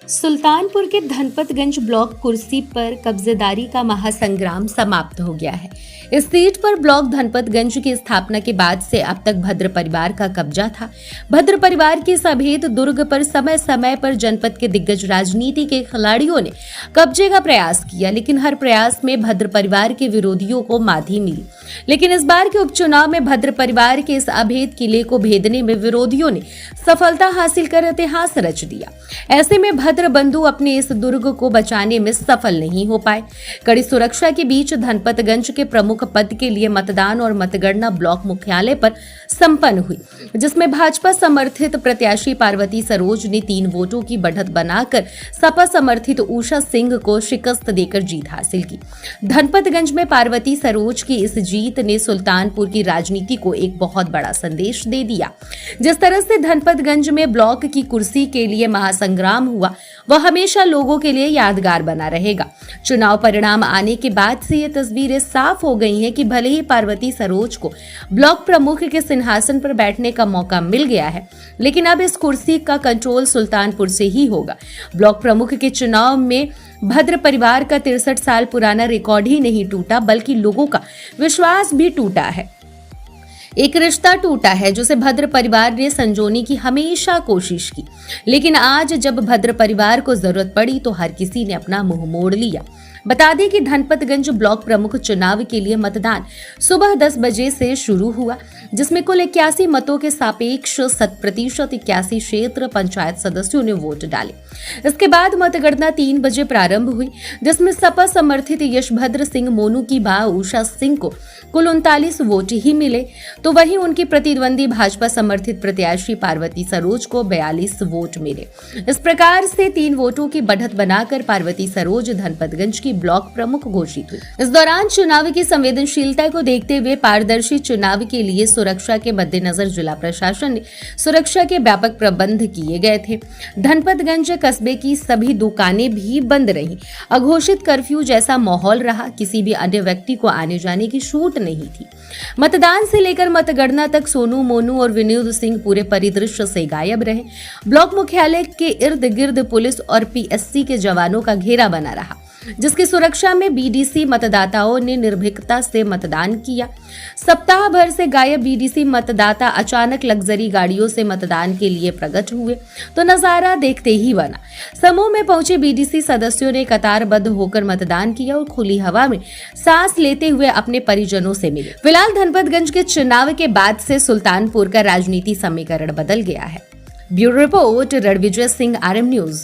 सुल्तानपुर के धनपतगंज ब्लॉक कुर्सी पर कब्जेदारी का महासंग्राम समाप्त हो गया है। इस सीट पर ब्लॉक धनपतगंज की स्थापना के बाद से अब तक भद्र परिवार का कब्जा था। भद्र परिवार के इस अभेद दुर्ग पर समय समय पर जनपद के दिग्गज राजनीति के खिलाड़ियों ने कब्जे का प्रयास किया, लेकिन हर प्रयास में भद्र परिवार के विरोधियों को मात ही मिली। लेकिन इस बार के उपचुनाव में भद्र परिवार के इस अभेद किले को भेदने में विरोधियों ने सफलता हासिल कर इतिहास रच दिया। ऐसे में भद्र बंधु अपने इस दुर्ग को बचाने में सफल नहीं हो पाए। कड़ी सुरक्षा के बीच धनपतगंज के प्रमुख पद के लिए मतदान और मतगणना ब्लॉक मुख्यालय पर संपन्न हुई, जिसमें भाजपा समर्थित प्रत्याशी पार्वती सरोज ने 3 वोटों की बढ़त बनाकर सपा समर्थित उषा सिंह को शिकस्त देकर जीत हासिल की। धनपतगंज में पार्वती सरोज की इस जीत ने सुल्तानपुर की राजनीति को एक बहुत बड़ा संदेश दे दिया। जिस तरह से धनपतगंज में ब्लॉक की कुर्सी के लिए महासंग्राम हुआ, वह हमेशा लोगों के लिए यादगार बना रहेगा। चुनाव परिणाम आने के बाद से ये तस्वीरें साफ हो गई हैं कि भले ही पार्वती सरोज को ब्लॉक प्रमुख के सिंहासन पर बैठने का मौका मिल गया है, लेकिन अब इस कुर्सी का कंट्रोल सुल्तानपुर से ही होगा। ब्लॉक प्रमुख के चुनाव में भद्र परिवार का 63 साल पुराना रिकॉर्ड ही नहीं टूटा, बल्कि लोगों का विश्वास भी टूटा है। एक रिश्ता टूटा है जिसे भद्र परिवार ने संजोने की हमेशा कोशिश की, लेकिन आज जब भद्र परिवार को जरूरत पड़ी तो हर किसी ने अपना मुंह मोड़ लिया। बता दें कि धनपतगंज ब्लॉक प्रमुख चुनाव के लिए मतदान सुबह 10 बजे से शुरू हुआ, जिसमें कुल 81 मतों के सापेक्ष 100% 81 क्षेत्र पंचायत सदस्यों ने वोट डाले। इसके बाद मतगणना 3 बजे प्रारंभ हुई, जिसमें सपा समर्थित यशभद्र सिंह मोनू की बा उषा सिंह को कुल 39 वोट ही मिले, तो वहीं उनकी प्रतिद्वंदी भाजपा समर्थित प्रत्याशी पार्वती सरोज को 42 वोट मिले। इस प्रकार से 3 वोटों की बढ़त बनाकर पार्वती सरोज धनपतगंज की ब्लॉक प्रमुख घोषित हुई। इस दौरान चुनाव की संवेदनशीलता को देखते हुए पारदर्शी चुनाव के लिए सुरक्षा के मद्देनजर जिला प्रशासन ने सुरक्षा के व्यापक प्रबंध किए गए थे। धनपतगंज कस्बे की सभी दुकानें भी बंद रहीं। अघोषित कर्फ्यू जैसा माहौल रहा। किसी भी अन्य व्यक्ति को आने जाने की छूट नहीं थी। मतदान से लेकर मतगणना तक सोनू मोनू और विनोद सिंह पूरे परिदृश्य से गायब रहे। ब्लॉक मुख्यालय के इर्द गिर्द पुलिस और पीएससी के जवानों का घेरा बना रहा, जिसकी सुरक्षा में बीडीसी मतदाताओं ने निर्भीकता से मतदान किया। सप्ताह भर से गायब बीडीसी मतदाता अचानक लग्जरी गाड़ियों से मतदान के लिए प्रकट हुए तो नजारा देखते ही बना। समूह में पहुंचे बीडीसी सदस्यों ने कतारबद्ध होकर मतदान किया और खुली हवा में सांस लेते हुए अपने परिजनों से मिले। फिलहाल धनपतगंज के चुनाव के बाद से सुल्तानपुर का राजनीति समीकरण बदल गया है। Bureau report Ranvijay Singh, RM news.